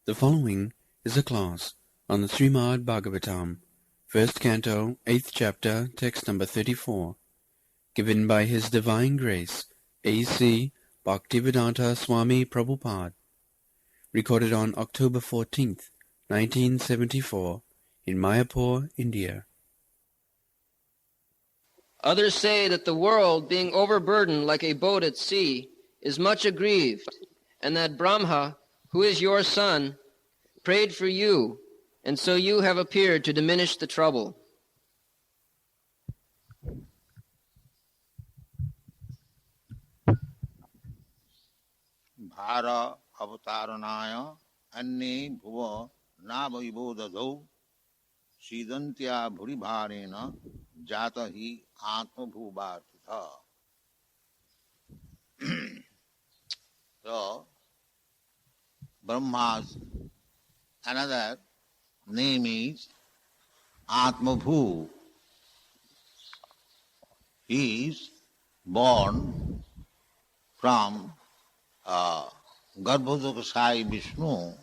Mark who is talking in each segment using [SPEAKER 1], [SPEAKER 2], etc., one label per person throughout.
[SPEAKER 1] The following is a class on the Srimad Bhagavatam, first canto, 8th chapter, text number 34, given by His Divine Grace, A.C. Bhaktivedanta Swami Prabhupada, recorded on October 14th, 1974, in Mayapur, India.
[SPEAKER 2] Others say that the world, being overburdened like a boat at sea, is much aggrieved, and that Brahma, who is your son, prayed for you, and so you have appeared to diminish the trouble.
[SPEAKER 3] Bhara avataranaya anne bhuva navibodadho sidantya bhuribharena jata hi atma bhuvartitha. So, Brahma's another name is Atma Bhu. He is born from Garbhodakasai Vishnu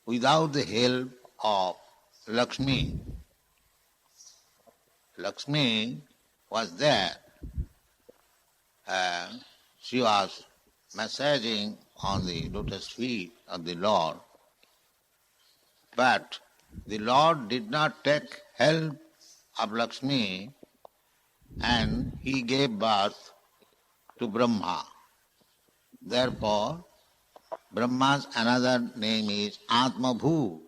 [SPEAKER 3] without the help of Lakshmi. Lakshmi was there. She was massaging on the lotus feet of the Lord. But the Lord did not take help of Lakshmi, and he gave birth to Brahma. Therefore, Brahma's another name is Atma Bhu,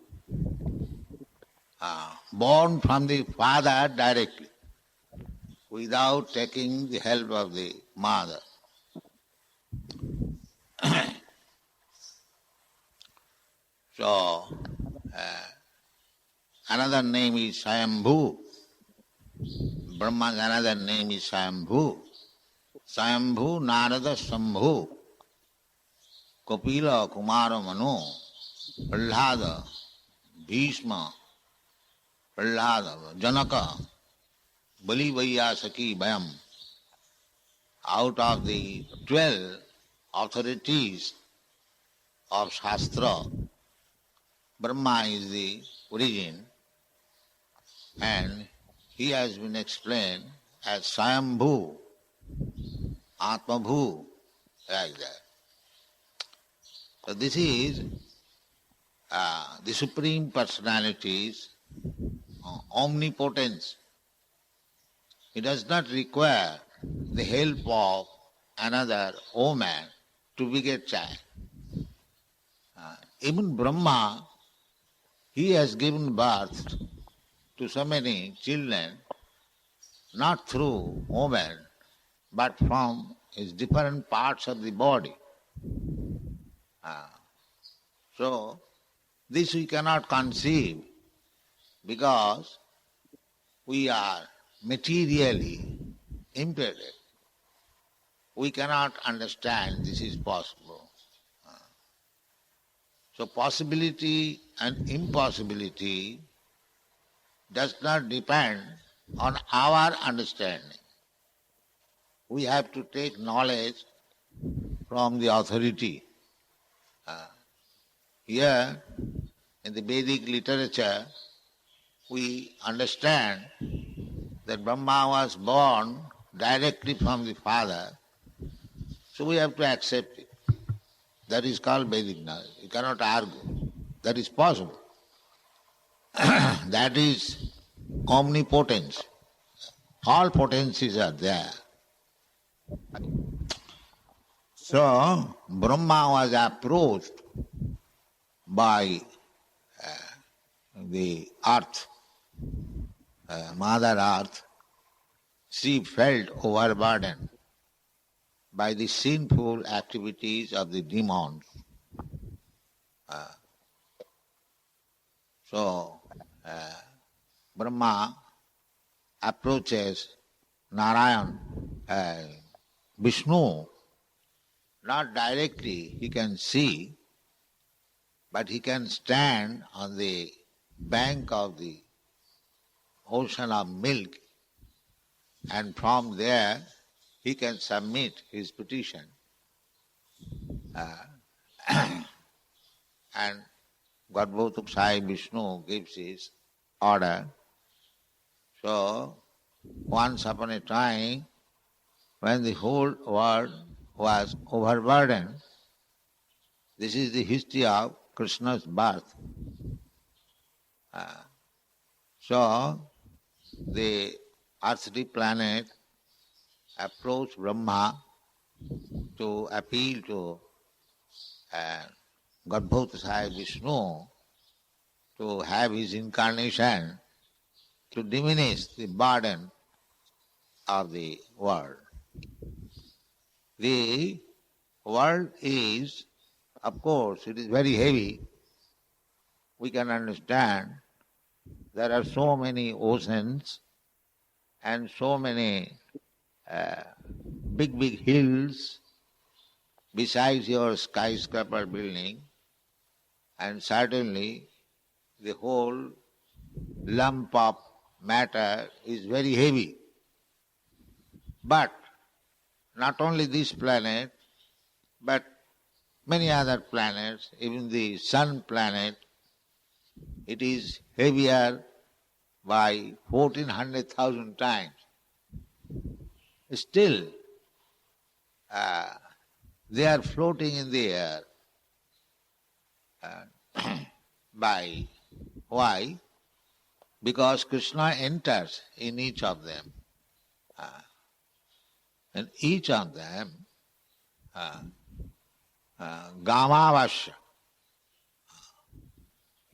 [SPEAKER 3] born from the father directly, without taking the help of the mother. So, another name is Swayambhu. Brahma's another name is Swayambhu. Swayambhu Narada Sambhu. Kapila Kumara Manu. Prahlada. Bhishma. Prahlada. Janaka. Bali Vaiyasaki Bayam. Out of the 12 authorities of Shastra, Brahma is the origin, and he has been explained as Swayambhu, Atmabhu, like that. So this is the Supreme Personality's omnipotence. He does not require the help of another woman to beget child. Even Brahma, he has given birth to so many children, not through woman, but from his different parts of the body. So, this we cannot conceive because we are materially impeded. We cannot understand this is possible. So possibility and impossibility does not depend on our understanding. We have to take knowledge from the authority. Here, in the Vedic literature, we understand that Brahma was born directly from the father, so we have to accept it. That is called Vedic knowledge. You cannot argue. That is possible. That is omnipotence. All potencies are there. So, Brahma was approached by the earth, Mother Earth. She felt overburdened by the sinful activities of the demons. So, Brahma approaches Narayan, Vishnu, not directly he can see, but he can stand on the bank of the ocean of milk, and from there he can submit his petition. and Garbhotuk Sai Vishnu gives his order. So, once upon a time, when the whole world was overburdened, this is the history of Krishna's birth. So, the earthly planet approached Brahma to appeal to Garbhotasaya Vishnu to have his incarnation to diminish the burden of the world. The world is, of course, it is very heavy. We can understand there are so many oceans and so many big hills besides your skyscraper building, and certainly the whole lump of matter is very heavy. But not only this planet, but many other planets, even the sun planet, it is heavier by 1,400,000 times. Still, they are floating in the air. By why? Because Krishna enters in each of them. And each of them, Gamavasya,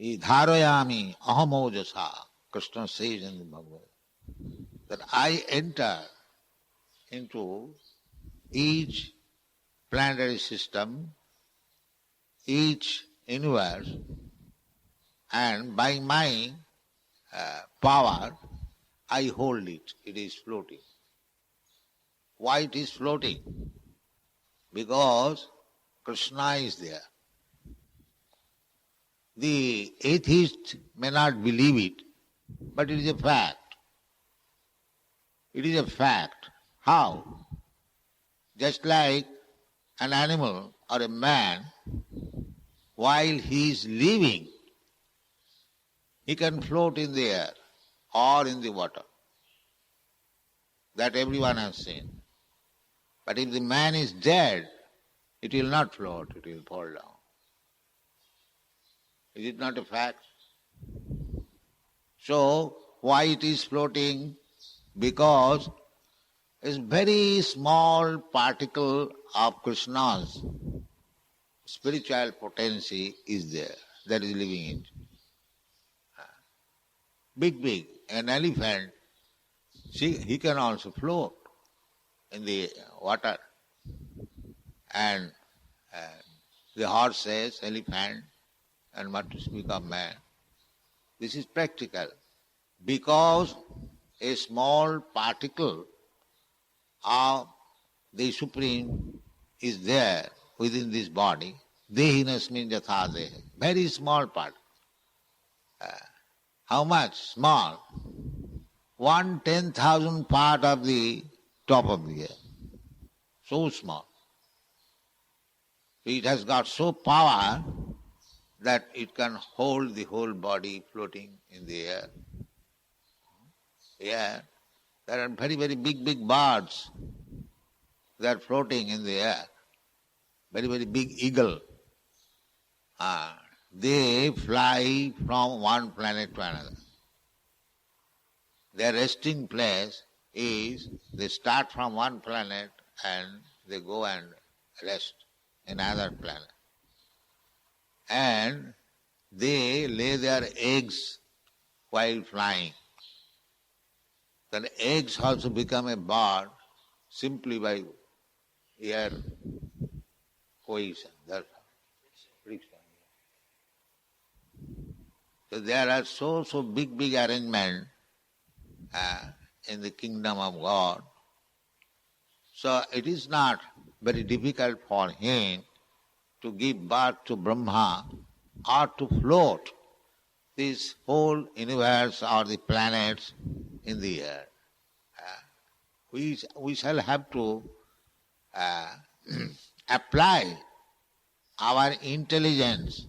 [SPEAKER 3] Dharayami Ahamojasa, Krishna says in the Bhagavad, that I enter into each planetary system, each universe, and by my power, I hold it. It is floating. Why it is floating? Because Krishna is there. The atheist may not believe it, but it is a fact. It is a fact. How? Just like an animal or a man, while he is living, he can float in the air or in the water. That everyone has seen. But if the man is dead, it will not float, it will fall down. Is it not a fact? So, why it is floating? Because a very small particle of Krishna's spiritual potency is there, that is living in it. Big, an elephant, see, he can also float in the water. And the horses, elephant, and what to speak of man. This is practical. Because a small particle of the Supreme is there within this body, dehinasmin yatha dehe, very small part. How much? Small. 1/10,000 part of the top of the earth. So small. It has got so power that it can hold the whole body floating in the air. Yeah, there are very big birds. They are floating in the air. Very big eagle. They fly from one planet to another. Their resting place is, they start from one planet and they go and rest in another planet. And they lay their eggs while flying. The eggs also become a bird simply by air cohesion. That's friction. So there are so big arrangement in the kingdom of God. So it is not very difficult for him to give birth to Brahma or to float this whole universe or the planets in the air. We shall have to apply our intelligence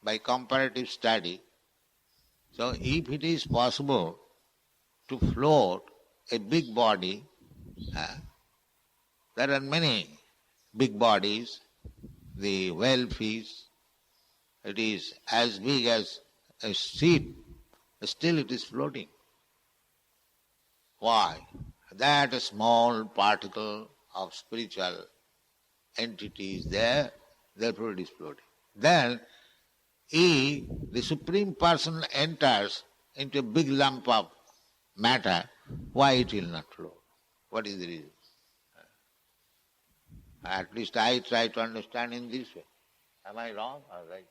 [SPEAKER 3] by comparative study. So if it is possible to float a big body, there are many big bodies. The whale fish, it is as big as a ship, still it is floating. Why? That small particle of spiritual entity is there, therefore it is floating. Then, if the Supreme Person enters into a big lump of matter, why it will not float? What is the reason? At least I try to understand in this way. Am I wrong or right?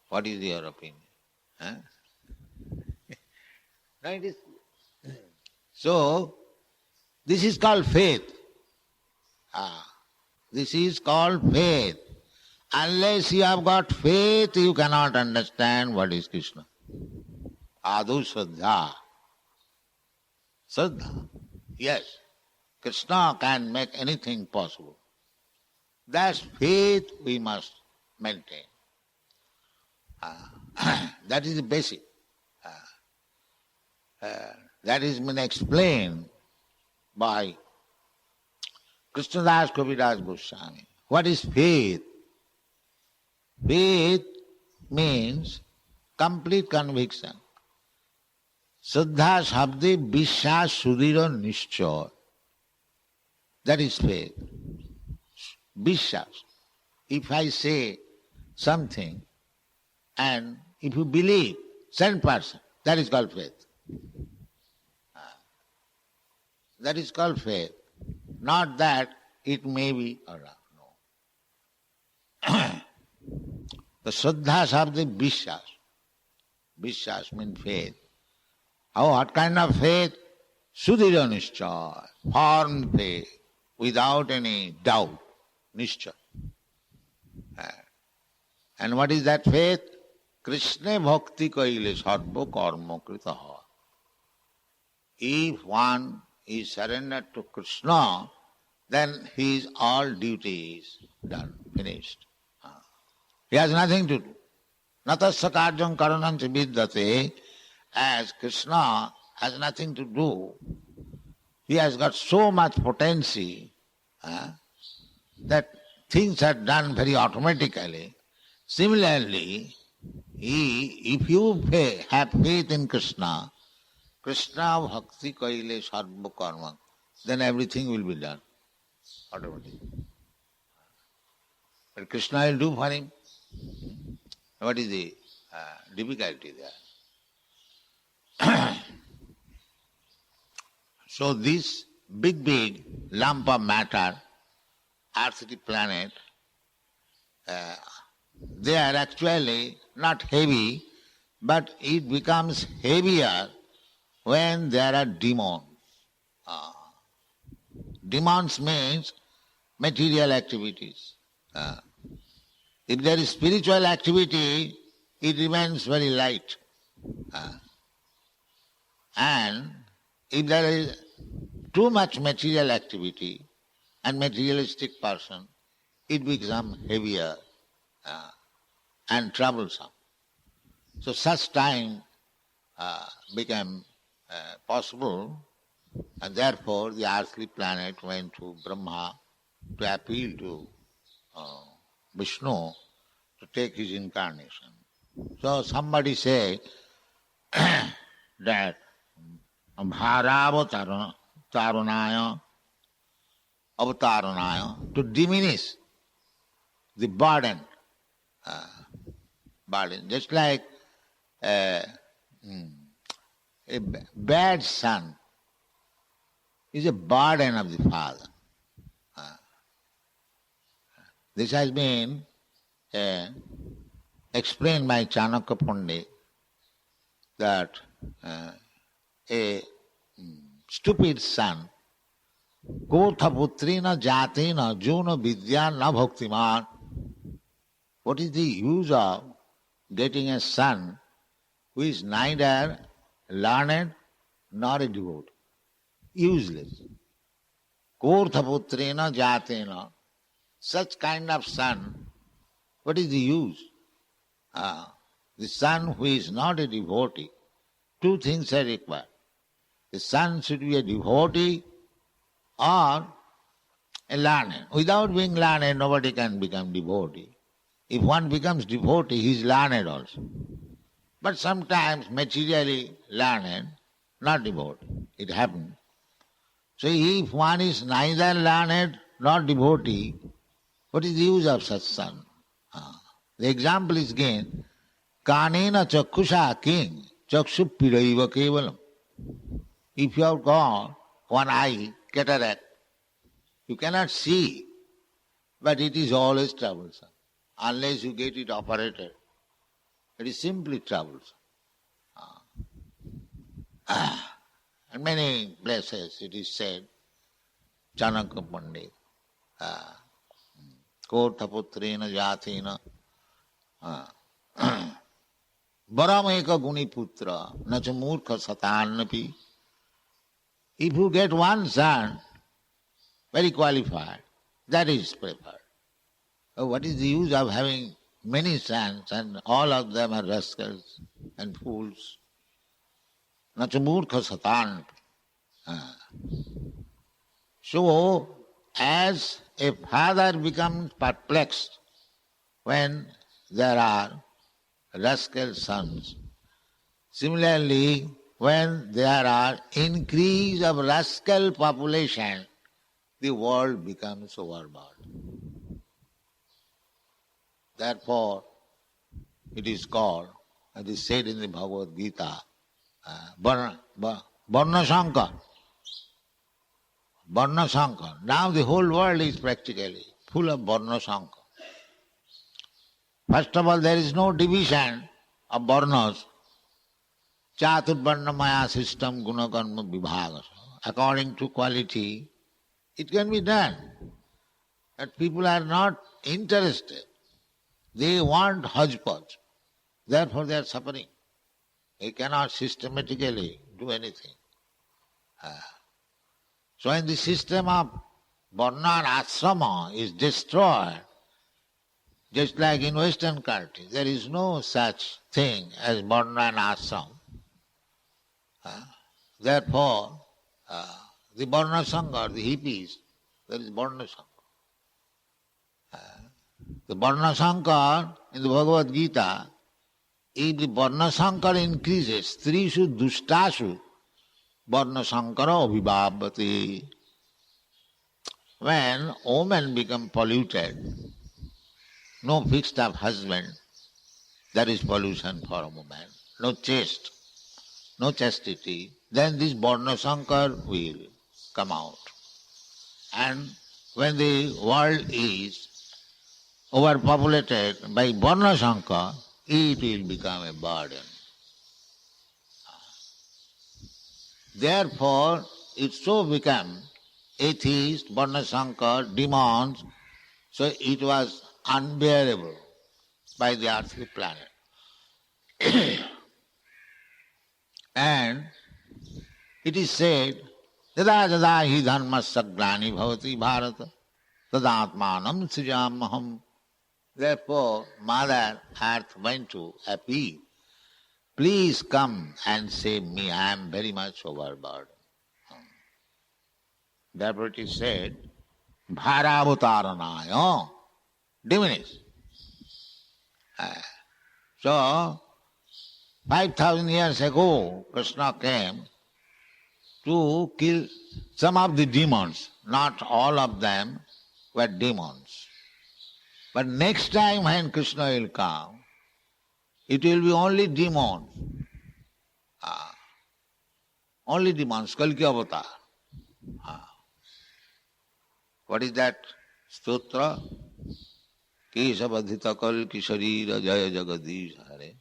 [SPEAKER 3] What is your opinion? Huh? No, it is. So, this is called faith. This is called faith. Unless you have got faith, you cannot understand what is Krishna. Adu Shraddha. Shraddha. Yes, Krishna can make anything possible. That faith we must maintain. That is the basic. That is been explained by Krishnadas Kaviraj Goswami. What is faith? Faith means complete conviction. Shraddha Shabde Vishwas Sudhira Nishchoy. That is faith. Vishwas. If I say something and if you believe 100%, that is called faith. That is called faith. Not that it may be or not. No. The Shraddha Shabda Vishwas. Vishwas means faith. What kind of faith? Sudhira Nishcha. Firm faith. Without any doubt. Nishcha. And what is that faith? Krishna bhakti kaile sarva karma kritaha. If one is surrendered to Krishna, then his all duty is done, finished. He has nothing to do. Natasya karyam karanancha vidyate, as Krishna has nothing to do. He has got so much potency that things are done very automatically. Similarly, if you have faith in Krishna, Krishna bhakti kaile sarva karma, then everything will be done automatically. But Krishna will do for him. What is the difficulty there? So this big lump of matter, earthly planet, they are actually not heavy, but it becomes heavier when there are demons. Demons means material activities. If there is spiritual activity, it remains very light. And if there is too much material activity and materialistic person, it becomes heavier and troublesome. So such time became possible, and therefore the earthly planet went to Brahma to appeal to Vishnu to take his incarnation. So somebody say that Bharavatarunaya, Avataranaya, to diminish the burden. Just like a bad son is a burden of the father. This has been explained by Chanakya Pandit that a stupid son, Kotha putrina jatina juna vidya na bhaktiman. What is the use of getting a son who is neither learned nor a devotee? Useless. Kotha putrina jatina. Such kind of son What is the use? The son who is not a devotee, two things are required. The son should be a devotee or a learned. Without being learned, nobody can become devotee. If one becomes devotee, he is learned also. But sometimes materially learned, not devotee. It happens. So if one is neither learned nor devotee, what is the use of such son? The example is given, Kanena chakusha king, chakshu piraiva kevalam. If you have got one eye, cataract, you cannot see, but it is always troublesome. Unless you get it operated, it is simply troublesome. In many places it is said, Chanaka Pandit, Kotaputrena Jatina, Barameka Guni Putra, Nachamurka Satannapi. If you get one son, very qualified, that is preferred. What is the use of having many sons and all of them are rascals and fools? Nachamurka Satan. So, as a father becomes perplexed when there are rascal sons, similarly, when there are increase of rascal population, the world becomes overburdened. Therefore, it is called, as is said in the Bhagavad Gita, Varna Shankar. Varna Shankar. Now the whole world is practically full of Varna Shankar. First of all, there is no division of Varnas. Chaturvarna Maya system gunakarma vibhaga. According to quality, it can be done. But people are not interested. They want hodgepodge. Therefore they are suffering. They cannot systematically do anything. So when the system of Varna and Asrama is destroyed, just like in Western countries, there is no such thing as Varna and Asrama. Therefore, the Varna Sangha, the hippies, there is Varna Sangha. The Varna Sangha in the Bhagavad Gita, if the Varna Sangha increases, Trishu Dushtashu, Varna Sankara Abhibhavati. When women become polluted, no fixed up husband, that is pollution for a woman, no chaste, no chastity, then this Varna Sankar will come out. And when the world is overpopulated by Varna Sankar, it will become a burden. Therefore, it so became atheist, Varna Sankar, demons, so it was unbearable by the earthly planet. And it is said, Yada yada hi dharma sagrani bhavati bharata tadatmanam srijamaham. Therefore, Mother Earth went to appeal. Please come and save me, I am very much overburdened. Therefore it is said, Bharavataranayo, diminish. So, 5,000 years ago, Krishna came to kill some of the demons. Not all of them were demons. But next time when Krishna will come, it will be only demons. Only demons, Kalki Avatar. What is that stotra? Kesavadhita Kalki Sharira Jaya Jagadish Hare.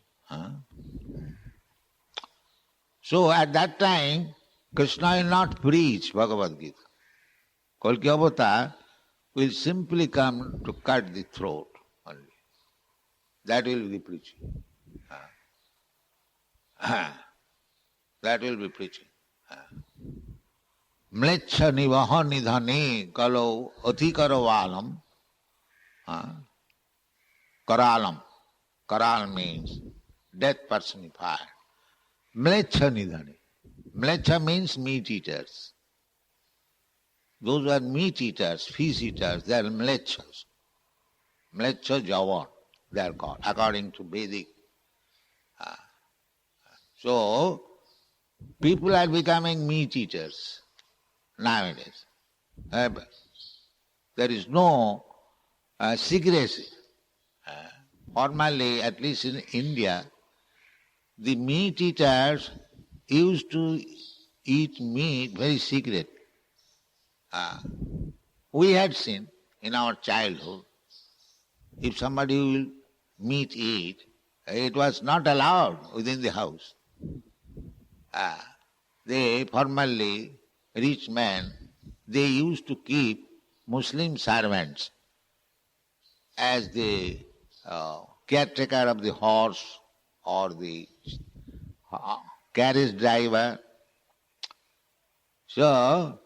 [SPEAKER 3] So at that time, Krishna will not preach Bhagavad Gita. Kalki Avatar will simply come to cut the throat only. That will be preaching. That will be preaching. Mlecha nivaha nidhane kalo athikara valam. Karalam. Karal means death personified. Mlecha nidhani. Mlecha means meat eaters. Those who are meat eaters, fish eaters, they are mlechas. Mlecha jawan, they are called, according to Vedic. So, people are becoming meat eaters nowadays. There is no secrecy. Formerly, at least in India, the meat eaters used to eat meat very secret. We had seen in our childhood, if somebody will meat eat, it was not allowed within the house. They formerly, rich men, they used to keep Muslim servants as the caretaker of the horse or the carriage driver. So,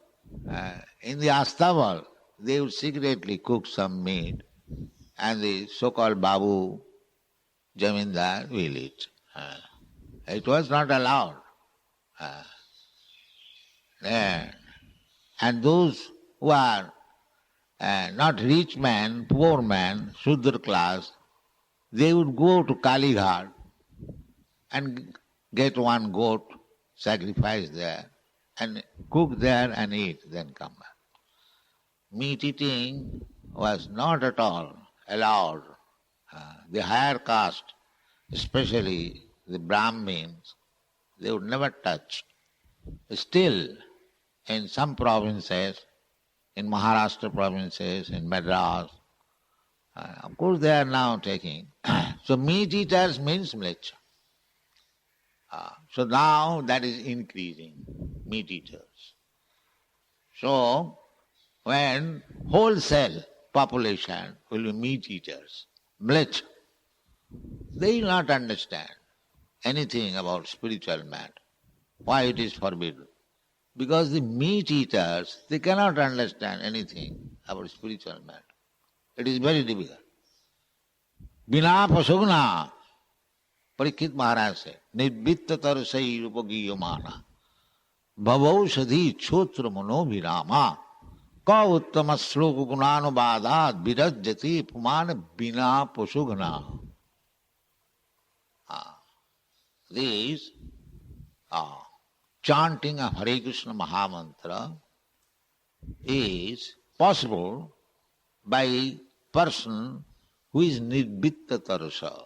[SPEAKER 3] in the Astaval, they would secretly cook some meat and the so-called Babu Jamindar will eat. It was not allowed. And those who are not rich men, poor men, Shudra class, they would go to Kalighat and get one goat, sacrifice there, and cook there and eat, then come back. Meat eating was not at all allowed. The higher caste, especially the Brahmins, they would never touch. Still, in some provinces, in Maharashtra provinces, in Madras, of course they are now taking. So meat eaters means mlecha. So now that is increasing, meat eaters. So when wholesale population will be meat eaters, mlecha, they will not understand anything about spiritual matter, why it is forbidden. Because the meat eaters, they cannot understand anything about spiritual matter. It is very difficult. Bina pasugna, Parikshit Maharaj said, Nidvitta tarsai rupagiyamana, bhavaushadhi chotra manobhirama, ka uttama sloka gunanubadhat virajyati pumana bina pasugna. These chanting of Hare Krishna Mahamantra is possible by person who is nidvitta tarsa.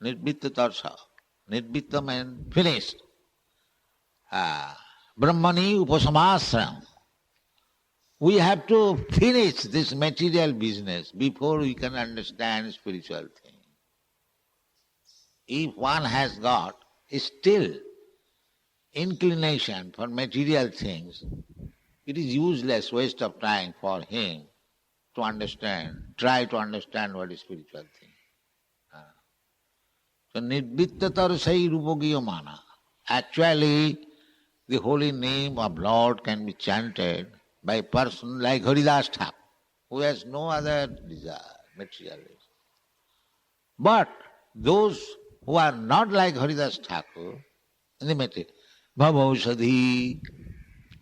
[SPEAKER 3] Nidvitta tarsa. Nidvitta means finished. Brahmani upasamasram. We have to finish this material business before we can understand spiritual things. If one has got still inclination for material things, it is useless waste of time for him to understand, try to understand what is spiritual thing. So nidvitta tarsai rupagiyamana. Actually, the holy name of Lord can be chanted by a person like Haridas Thakur, who has no other desire, materialism. But those who are not like Haridas Thakur, in the material, Bhavaushadhi,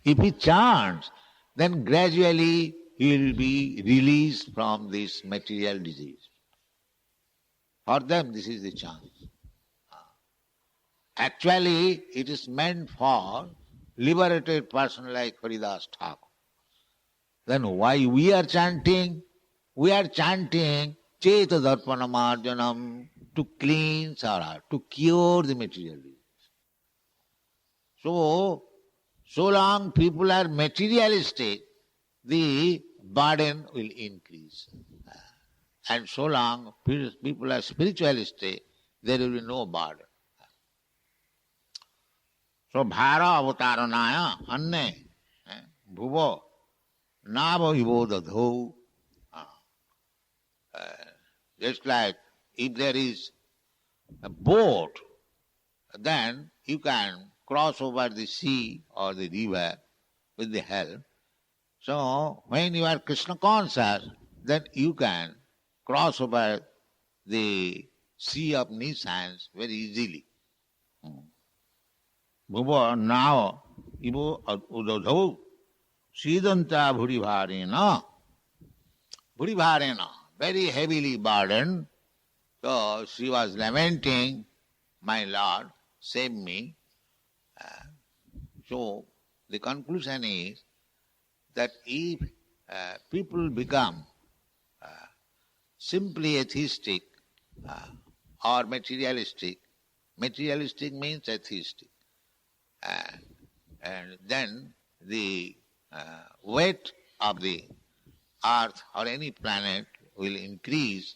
[SPEAKER 3] if he chants, then gradually he will be released from this material disease. For them, this is the chance. Actually, it is meant for liberated person like Haridas Thakur. Then why we are chanting? We are chanting Cheta Darpanamarjanam to cleanse our heart, to cure the material disease. So long people are materialistic, the burden will increase. And so long people are spiritualistic, there will be no burden. So bhara avataranaya anne bhuvo nava vivodadho. Just like if there is a boat, then you can cross over the sea or the river with the help. So when you are Krishna conscious, then you can cross over the sea of nescience very easily. Bhuva now ivo udadhau sidanta bhurivarena. Bhurivarena, very heavily burdened. So she was lamenting, my Lord, save me. So the conclusion is that if people become simply atheistic or materialistic, materialistic means atheistic, and then the weight of the earth or any planet will increase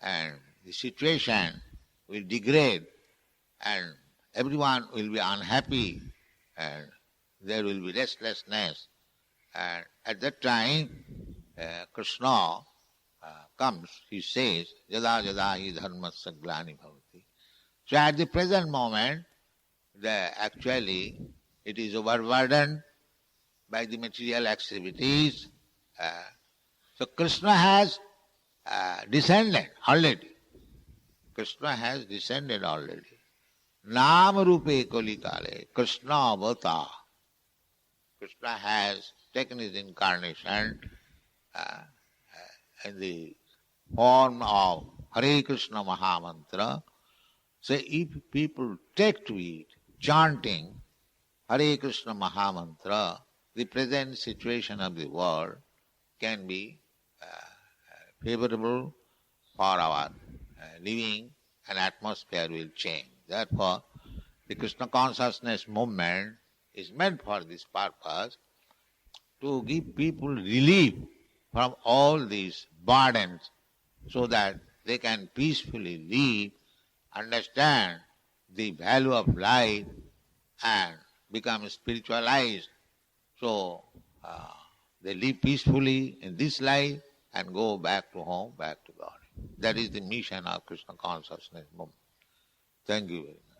[SPEAKER 3] and the situation will degrade and everyone will be unhappy and there will be restlessness. And at that time, Krishna comes, he says, Yada yada hi dharmasya glani bhavati. So at the present moment, actually it is overburdened by the material activities. So Krishna has descended already. Krishna has descended already. Nama rupe kolikale, Krishna avata. Krishna has taken his incarnation in the form of Hare Krishna Mahamantra. So if people take to it, chanting Hare Krishna Mahamantra, the present situation of the world can be favorable for our living, and atmosphere will change. Therefore, the Krishna consciousness movement is meant for this purpose, to give people relief from all these burdens so that they can peacefully live, understand the value of life and become spiritualized. So they live peacefully in this life and go back to home, back to God. That is the mission of Krishna consciousness movement. Thank you very much.